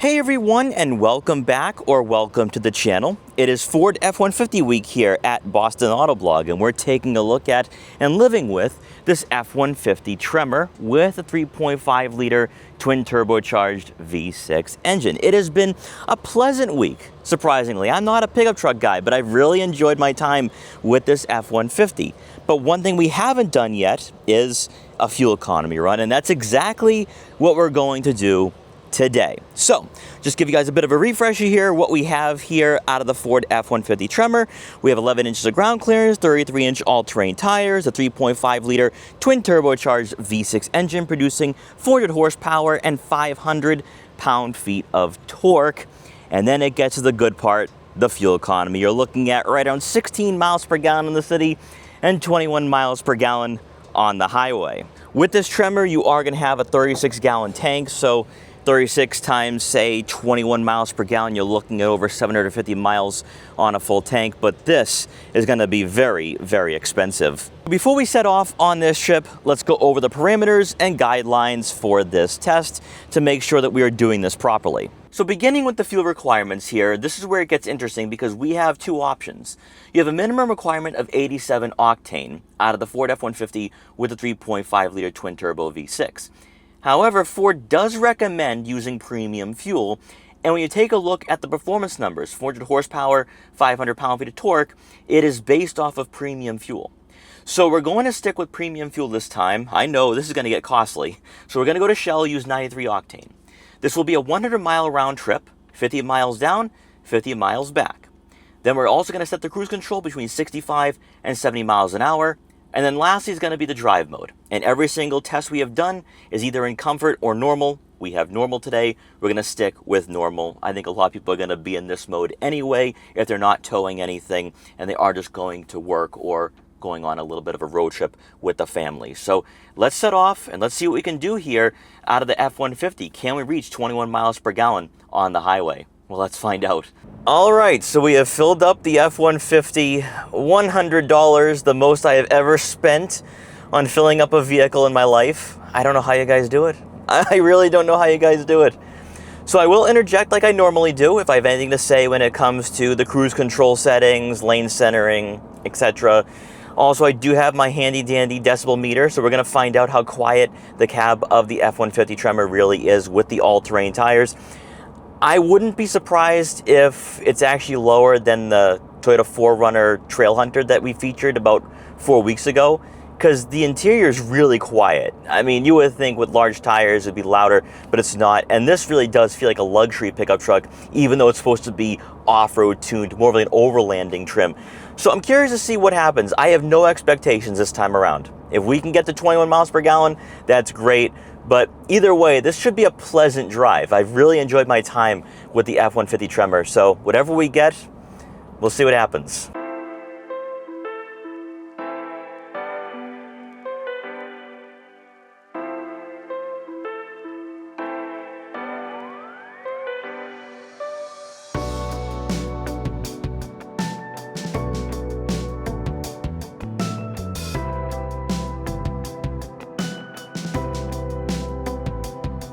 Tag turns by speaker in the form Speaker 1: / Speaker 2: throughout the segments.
Speaker 1: Hey everyone, and welcome back or welcome to the channel. It is Ford F-150 week here at Boston Autoblog, and we're taking a look at and living with this F-150 Tremor with a 3.5 liter twin turbocharged V6 engine. It has been a pleasant week, surprisingly. I'm not a pickup truck guy, but I've really enjoyed my time with this F-150. But one thing we haven't done yet is a fuel economy run, and that's exactly what we're going to do today. So, just give you guys a bit of a refresher here. What we have here out of the Ford F-150 Tremor, we have 11 inches of ground clearance, 33-inch all-terrain tires, a 3.5 liter twin turbocharged V6 engine producing 400 horsepower and 500 pound-feet of torque. And then it gets to the good part, the fuel economy. You're looking at right around 16 miles per gallon in the city and 21 miles per gallon on the highway. With this Tremor, you are going to have a 36-gallon tank, so 36 times, say, 21 miles per gallon, you're looking at over 750 miles on a full tank, but this is going to be very, very expensive. Before we set off on this trip, let's go over the parameters and guidelines for this test to make sure that we are doing this properly. So beginning with the fuel requirements here, this is where it gets interesting because we have two options. You have a minimum requirement of 87 octane out of the Ford F-150 with a 3.5 liter twin turbo V6. However, Ford does recommend using premium fuel, and when you take a look at the performance numbers, 400 horsepower, 500 pound-feet of torque, it is based off of premium fuel. So we're going to stick with premium fuel this time. I know this is going to get costly, so we're going to go to Shell, use 93 octane. This will be a 100-mile round trip, 50 miles down, 50 miles back. Then we're also going to set the cruise control between 65 and 70 miles an hour. And then lastly is going to be the drive mode. And every single test we have done is either in comfort or normal. We have normal today. We're going to stick with normal. I think a lot of people are going to be in this mode anyway if they're not towing anything and they are just going to work or going on a little bit of a road trip with the family. So let's set off and let's see what we can do here out of the F-150. Can we reach 21 miles per gallon on the highway? Well, let's find out. All right, so we have filled up the F-150, $100, the most I have ever spent on filling up a vehicle in my life. I don't know how you guys do it. I really don't know how you guys do it. So I will interject like I normally do if I have anything to say when it comes to the cruise control settings, lane centering, etc. Also, I do have my handy-dandy decibel meter, so we're going to find out how quiet the cab of the F-150 Tremor really is with the all-terrain tires. I wouldn't be surprised if it's actually lower than the Toyota 4Runner Trailhunter that we featured about 4 weeks ago, because the interior is really quiet. I mean, you would think with large tires it'd be louder, but it's not. And this really does feel like a luxury pickup truck, even though it's supposed to be off-road tuned, more of like an overlanding trim. So I'm curious to see what happens. I have no expectations this time around. If we can get to 21 miles per gallon, that's great. But either way, this should be a pleasant drive. I've really enjoyed my time with the F-150 Tremor. So whatever we get, we'll see what happens.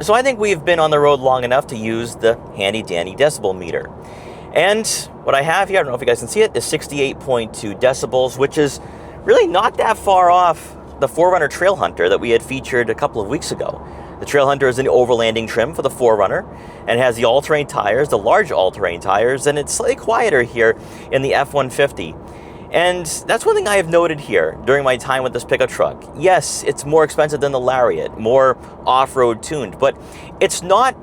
Speaker 1: So I think we've been on the road long enough to use the handy-dandy decibel meter. And what I have here, I don't know if you guys can see it, is 68.2 decibels, which is really not that far off the 4Runner Trailhunter that we had featured a couple of weeks ago. The Trailhunter is an overlanding trim for the 4Runner and has the all-terrain tires, the large all-terrain tires, and it's slightly quieter here in the F-150. And that's one thing I have noted here during my time with this pickup truck. Yes, it's more expensive than the Lariat, more off-road tuned, but it's not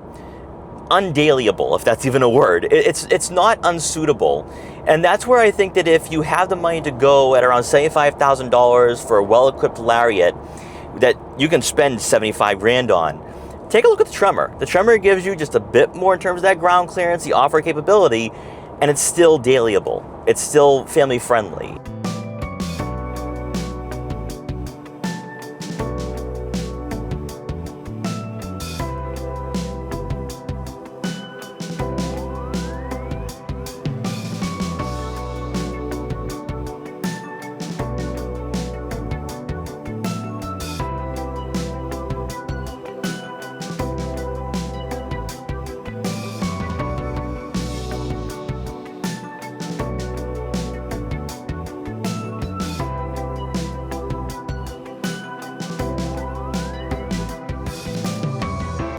Speaker 1: undailyable, if that's even a word. It's not unsuitable. And that's where I think that if you have the money to go at around $75,000 for a well-equipped Lariat that you can spend 75 grand on, take a look at the Tremor. The Tremor gives you just a bit more in terms of that ground clearance, the off-road capability, and it's still dailyable. It's still family friendly.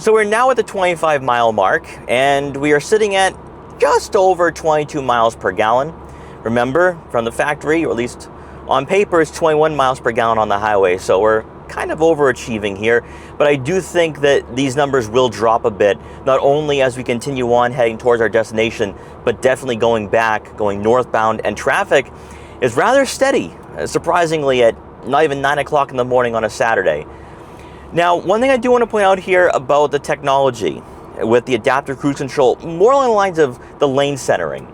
Speaker 1: So we're now at the 25-mile mark, and we are sitting at just over 22 miles per gallon. Remember, from the factory, or at least on paper, it's 21 miles per gallon on the highway, so we're kind of overachieving here. But I do think that these numbers will drop a bit, not only as we continue on heading towards our destination, but definitely going northbound, and traffic is rather steady, surprisingly, at not even 9 o'clock in the morning on a Saturday. Now, one thing I do want to point out here about the technology with the adaptive cruise control, more along the lines of the lane centering.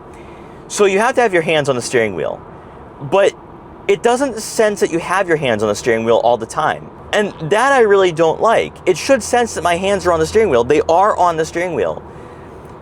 Speaker 1: So you have to have your hands on the steering wheel, but it doesn't sense that you have your hands on the steering wheel all the time. And that I really don't like. It should sense that my hands are on the steering wheel. They are on the steering wheel.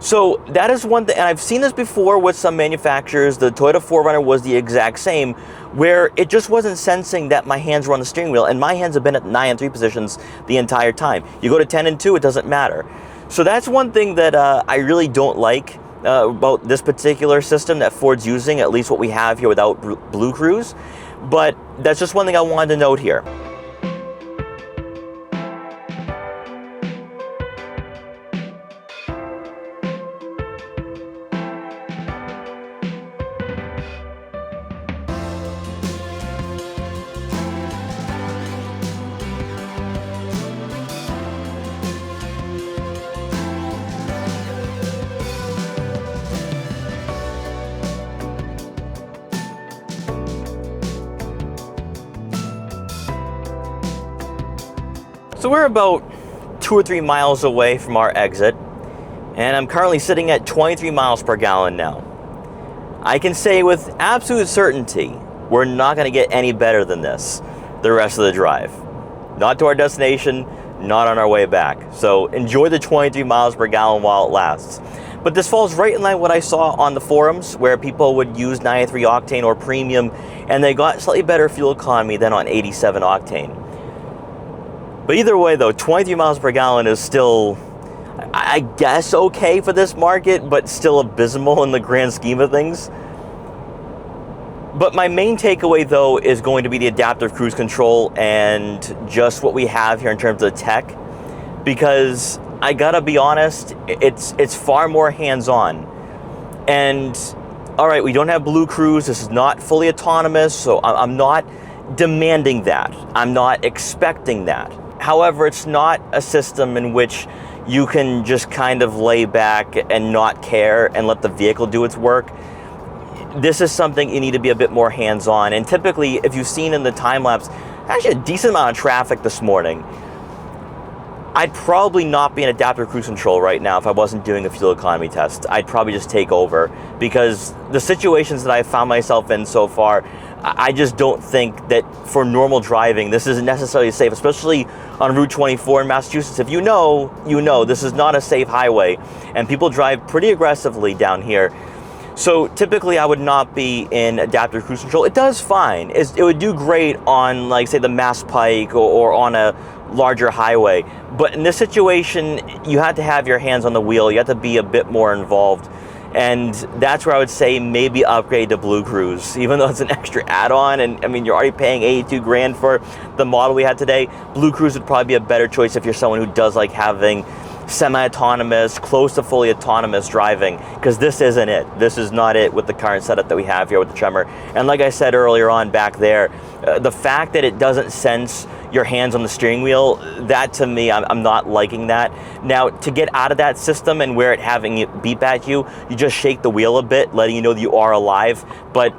Speaker 1: So that is one thing, and I've seen this before with some manufacturers. The Toyota 4Runner was the exact same, where it just wasn't sensing that my hands were on the steering wheel, and my hands have been at 9 and 3 positions the entire time. You go to 10 and 2, it doesn't matter. So that's one thing that I really don't like about this particular system that Ford's using, at least what we have here without Blue Cruise. But that's just one thing I wanted to note here. So we're about 2 or 3 miles away from our exit, and I'm currently sitting at 23 miles per gallon now. I can say with absolute certainty, we're not going to get any better than this the rest of the drive. Not to our destination, not on our way back. So enjoy the 23 miles per gallon while it lasts. But this falls right in line with what I saw on the forums, where people would use 93 octane or premium, and they got slightly better fuel economy than on 87 octane. But either way though, 23 miles per gallon is still, I guess, okay for this market, but still abysmal in the grand scheme of things. But my main takeaway though is going to be the adaptive cruise control and just what we have here in terms of the tech, because I gotta be honest, it's far more hands-on. And all right, we don't have Blue Cruise, this is not fully autonomous, so I'm not demanding that. I'm not expecting that. However, it's not a system in which you can just kind of lay back and not care and let the vehicle do its work. This is something you need to be a bit more hands-on. And typically, if you've seen in the time lapse, actually a decent amount of traffic this morning, I'd probably not be in adaptive cruise control right now if I wasn't doing a fuel economy test. I'd probably just take over, because the situations that I've found myself in so far, I just don't think that for normal driving, this isn't necessarily safe, especially on Route 24 in Massachusetts. If you know, you know, this is not a safe highway, and people drive pretty aggressively down here. So typically I would not be in adaptive cruise control. It does fine. It would do great on, like, say, the Mass Pike or on a larger highway. But in this situation, you have to have your hands on the wheel. You have to be a bit more involved. And that's where I would say maybe upgrade to Blue Cruise, even though it's an extra add-on. And I mean, you're already paying 82 grand for the model we had today. Blue Cruise would probably be a better choice if you're someone who does like having semi-autonomous, close to fully autonomous driving, because this isn't it. This is not it with the current setup that we have here with the Tremor. And like I said earlier on back there, the fact that it doesn't sense your hands on the steering wheel, that to me, I'm not liking that. Now, to get out of that system and where it having it beep at you, you just shake the wheel a bit, letting you know that you are alive. But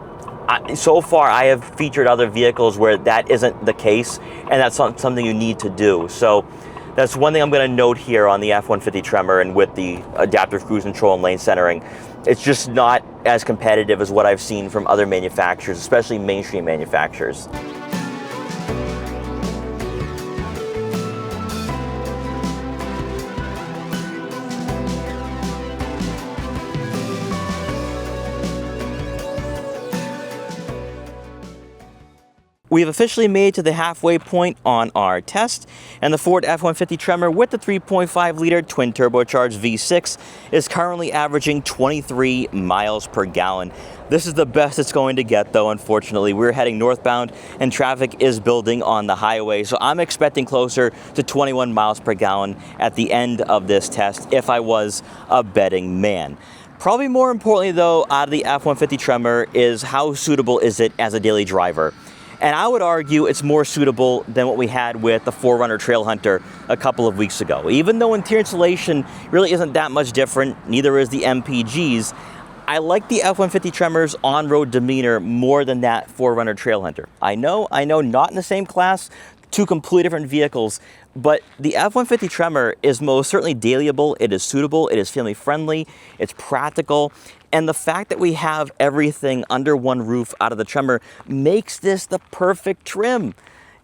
Speaker 1: so far, I have featured other vehicles where that isn't the case, and that's something you need to do. So that's one thing I'm going to note here on the F-150 Tremor, and with the adaptive cruise control and lane centering. It's just not as competitive as what I've seen from other manufacturers, especially mainstream manufacturers. We've officially made it to the halfway point on our test, and the Ford F-150 Tremor with the 3.5-liter twin-turbocharged V6 is currently averaging 23 miles per gallon. This is the best it's going to get, though, unfortunately. We're heading northbound, and traffic is building on the highway, so I'm expecting closer to 21 miles per gallon at the end of this test if I was a betting man. Probably more importantly, though, out of the F-150 Tremor is how suitable is it as a daily driver. And I would argue it's more suitable than what we had with the 4Runner Trailhunter a couple of weeks ago. Even though interior insulation really isn't that much different, neither is the MPG's, I like the F-150 Tremor's on-road demeanor more than that 4Runner Trailhunter. I know, not in the same class, two completely different vehicles, but the F-150 Tremor is most certainly dailyable, it is suitable, it is family friendly, it's practical, and the fact that we have everything under one roof out of the Tremor makes this the perfect trim.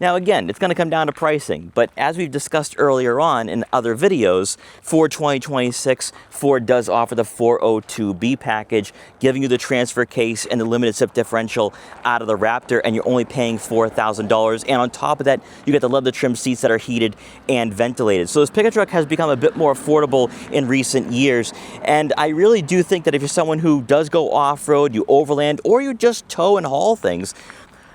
Speaker 1: Now again, it's going to come down to pricing, but as we've discussed earlier on in other videos, for 2026, Ford does offer the 402B package, giving you the transfer case and the limited slip differential out of the Raptor, and you're only paying $4,000. And on top of that, you get the leather trim seats that are heated and ventilated. So this pickup truck has become a bit more affordable in recent years, and I really do think that if you're someone who does go off-road, you overland, or you just tow and haul things,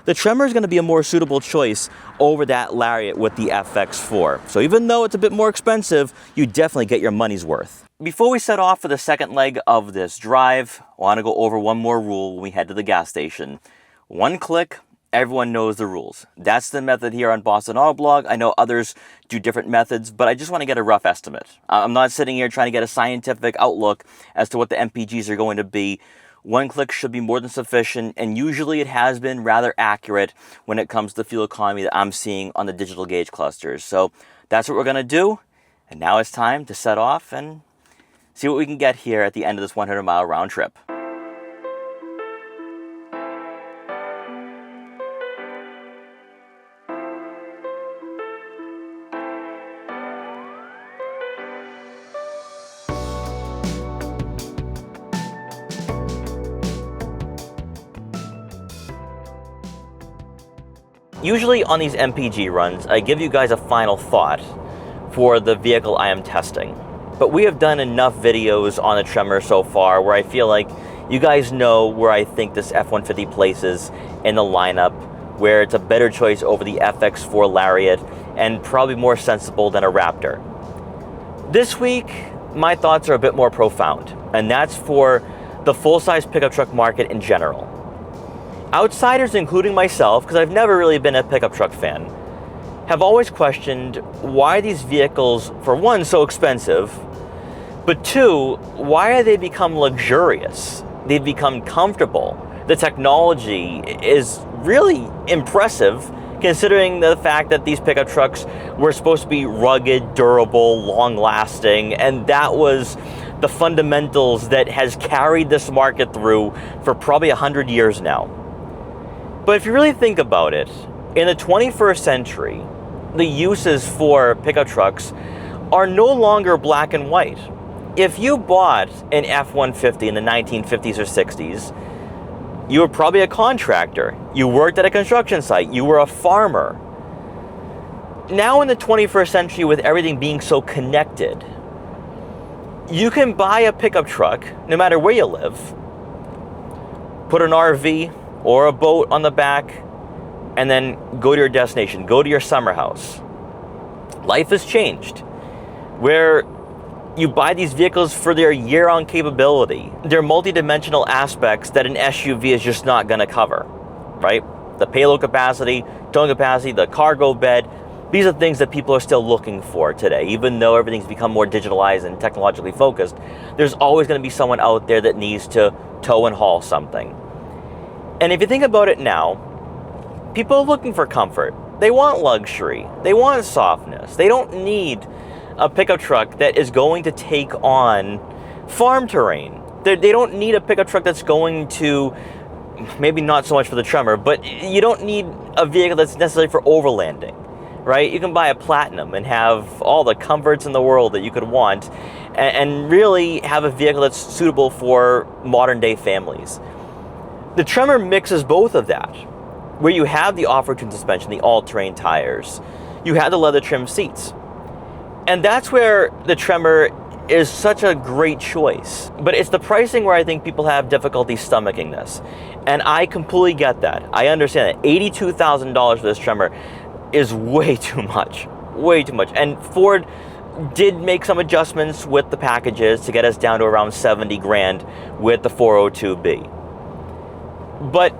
Speaker 1: the Tremor is going to be a more suitable choice over that Lariat with the FX4. So even though it's a bit more expensive, you definitely get your money's worth. Before we set off for the second leg of this drive, I want to go over one more rule when we head to the gas station. One click, everyone knows the rules. That's the method here on Boston Auto Blog. I know others do different methods, but I just want to get a rough estimate. I'm not sitting here trying to get a scientific outlook as to what the MPGs are going to be. One click should be more than sufficient, and usually it has been rather accurate when it comes to the fuel economy that I'm seeing on the digital gauge clusters. So that's what we're going to do, and now it's time to set off and see what we can get here at the end of this 100-mile round trip. Usually on these MPG runs, I give you guys a final thought for the vehicle I am testing. But we have done enough videos on the Tremor so far where I feel like you guys know where I think this F-150 places in the lineup, where it's a better choice over the FX4 Lariat and probably more sensible than a Raptor. This week, my thoughts are a bit more profound, and that's for the full-size pickup truck market in general. Outsiders, including myself, because I've never really been a pickup truck fan, have always questioned why these vehicles, for one, so expensive, but two, why have they become luxurious? They've become comfortable. The technology is really impressive, considering the fact that these pickup trucks were supposed to be rugged, durable, long-lasting, and that was the fundamentals that has carried this market through for probably 100 years now. But if you really think about it, in the 21st century, the uses for pickup trucks are no longer black and white. If you bought an F-150 in the 1950s or 60s, you were probably a contractor. You worked at a construction site. You were a farmer. Now in the 21st century, with everything being so connected, you can buy a pickup truck, no matter where you live, put an RV or a boat on the back, and then go to your destination, go to your summer house. Life has changed, where you buy these vehicles for their year-round capability. They're multi-dimensional aspects that an SUV is just not gonna cover, right? The payload capacity, towing capacity, the cargo bed, these are things that people are still looking for today. Even though everything's become more digitalized and technologically focused, there's always gonna be someone out there that needs to tow and haul something. And if you think about it now, people are looking for comfort. They want luxury. They want softness. They don't need a pickup truck that is going to take on farm terrain. They don't need a pickup truck that's going to, maybe not so much for the Tremor, but you don't need a vehicle that's necessary for overlanding, right? You can buy a Platinum and have all the comforts in the world that you could want and really have a vehicle that's suitable for modern day families. The Tremor mixes both of that, where you have the off-road tuned suspension, the all-terrain tires, you have the leather trim seats. And that's where the Tremor is such a great choice. But it's the pricing where I think people have difficulty stomaching this. And I completely get that. I understand that. $82,000 for this Tremor is way too much. Way too much. And Ford did make some adjustments with the packages to get us down to around 70 grand with the 402B. But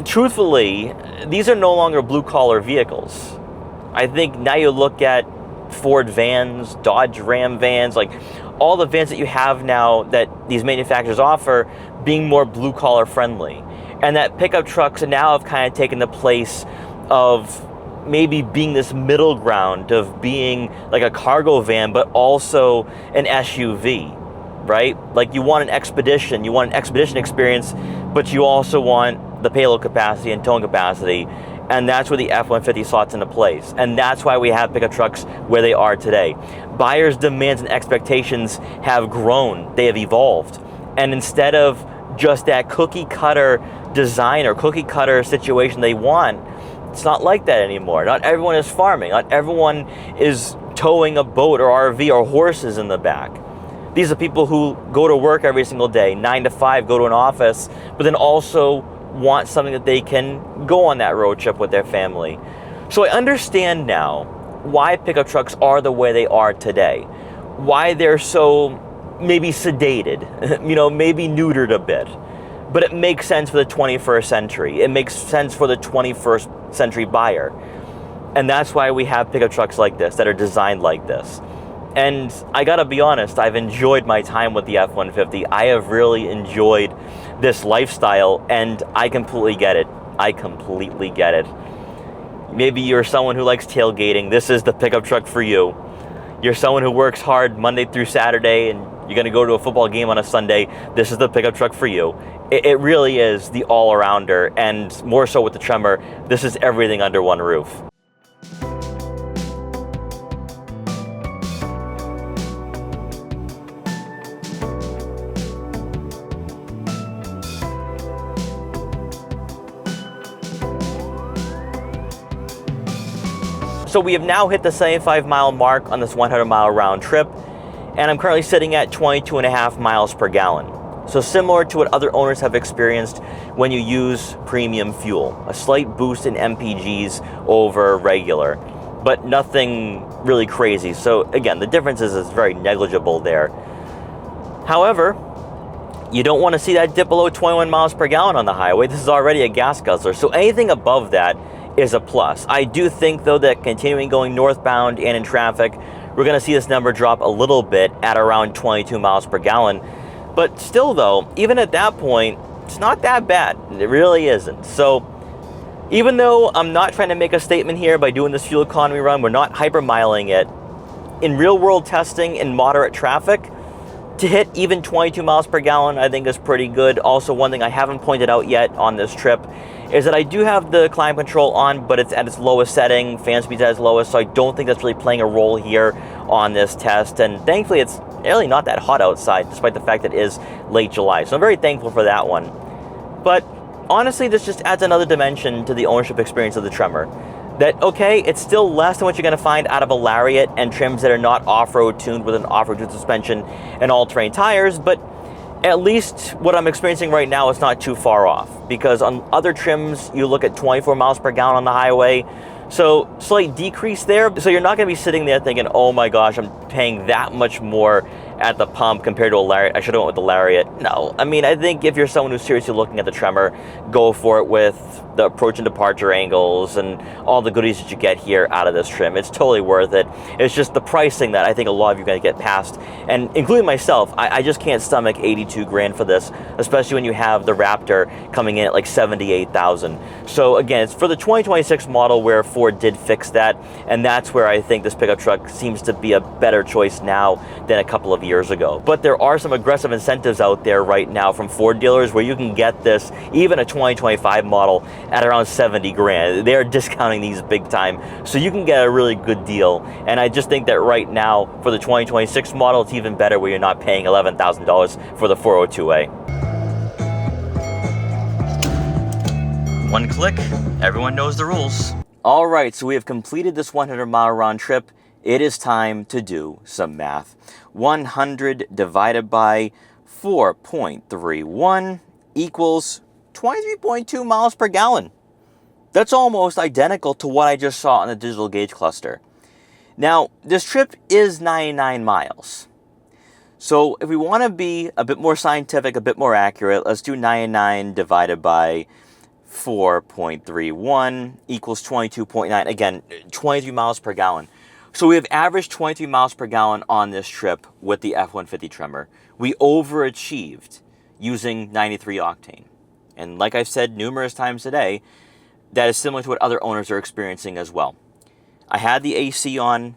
Speaker 1: truthfully, these are no longer blue-collar vehicles. I think now you look at Ford vans, Dodge Ram vans, like all the vans that you have now that these manufacturers offer being more blue-collar friendly. And that pickup trucks now have kind of taken the place of maybe being this middle ground of being like a cargo van, but also an SUV, right? Like you want an expedition experience, but you also want the payload capacity and towing capacity. And that's where the F-150 slots into place. And that's why we have pickup trucks where they are today. Buyers' demands and expectations have grown. They have evolved. And instead of just that cookie cutter design or cookie cutter situation they want, it's not like that anymore. Not everyone is farming. Not everyone is towing a boat or RV or horses in the back. These are people who go to work every single day, 9 to 5, go to an office, but then also want something that they can go on that road trip with their family. So I understand now why pickup trucks are the way they are today. Why they're so maybe sedated, maybe neutered a bit. But it makes sense for the 21st century. It makes sense for the 21st century buyer. And that's why we have pickup trucks like this that are designed like this. And I gotta be honest, I've enjoyed my time with the F-150. I have really enjoyed this lifestyle, and I completely get it. I completely get it. Maybe you're someone who likes tailgating. This is the pickup truck for you. You're someone who works hard Monday through Saturday, and you're gonna go to a football game on a Sunday. This is the pickup truck for you. It really is the all-arounder, and more so with the Tremor, this is everything under one roof. So we have now hit the 75-mile mark on this 100-mile round trip, and I'm currently sitting at 22.5 miles per gallon. So similar to what other owners have experienced when you use premium fuel, a slight boost in MPGs over regular, but nothing really crazy. So again, the difference is very negligible there. However, you don't want to see that dip below 21 miles per gallon on the highway. This is already a gas guzzler, so anything above that is a plus. I do think though that continuing going northbound and in traffic, we're going to see this number drop a little bit at around 22 miles per gallon. But still though, even at that point, it's not that bad. It really isn't. So even though I'm not trying to make a statement here by doing this fuel economy run, we're not hypermiling it, in real world testing in moderate traffic, to hit even 22 miles per gallon, I think is pretty good. Also, one thing I haven't pointed out yet on this trip is that I do have the climate control on, but it's at its lowest setting, fan speed's at its lowest, so I don't think that's really playing a role here on this test. And thankfully, it's really not that hot outside, despite the fact that it is late July. So I'm very thankful for that one. But honestly, this just adds another dimension to the ownership experience of the Tremor. That, okay, it's still less than what you're going to find out of a Lariat and trims that are not off-road tuned with an off-road tuned suspension and all-terrain tires, but at least what I'm experiencing right now is not too far off, because on other trims, you look at 24 miles per gallon on the highway, so slight decrease there. So you're not going to be sitting there thinking, oh my gosh, I'm paying that much more at the pump compared to a Lariat. I should have went with the Lariat. No, I mean, I think if you're someone who's seriously looking at the Tremor, go for it with the approach and departure angles and all the goodies that you get here out of this trim. It's totally worth it. It's just the pricing that I think a lot of you are going to get past, and including myself, I just can't stomach 82 grand for this, especially when you have the Raptor coming in at like 78,000. So again, it's for the 2026 model where Ford did fix that, and that's where I think this pickup truck seems to be a better choice now than a couple of years ago. But there are some aggressive incentives out there right now from Ford dealers where you can get this, even a 2025 model, at around 70 grand. They're discounting these big time, so you can get a really good deal. And I just think that right now, for the 2026 model, it's even better where you're not paying $11,000 for the 402A. One click, everyone knows the rules. All right, so we have completed this 100-mile round trip. It is time to do some math. 100 divided by 4.31 equals 23.2 miles per gallon. That's almost identical to what I just saw on the digital gauge cluster. Now, this trip is 99 miles. So if we want to be a bit more scientific, a bit more accurate, let's do 99 divided by 4.31 equals 22.9. Again, 23 miles per gallon. So we have averaged 23 miles per gallon on this trip with the F-150 Tremor. We overachieved using 93 octane. And like I've said numerous times today, that is similar to what other owners are experiencing as well. I had the AC on,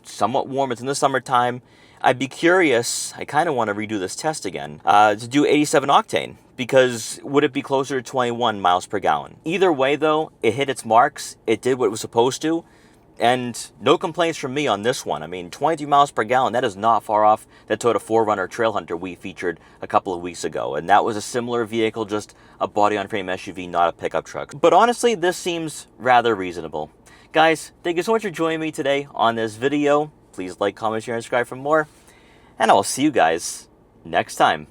Speaker 1: somewhat warm. It's in the summertime. I'd be curious, I kind of want to redo this test again, to do 87 octane, because would it be closer to 21 miles per gallon? Either way though, it hit its marks, it did what it was supposed to, and no complaints from me on this one. I mean, 23 miles per gallon, that is not far off the Toyota 4Runner Trailhunter we featured a couple of weeks ago, and that was a similar vehicle, just a body-on-frame SUV, not a pickup truck. But honestly, this seems rather reasonable. Guys, thank you so much for joining me today on this video. Please like, comment, share, and subscribe for more. And I will see you guys next time.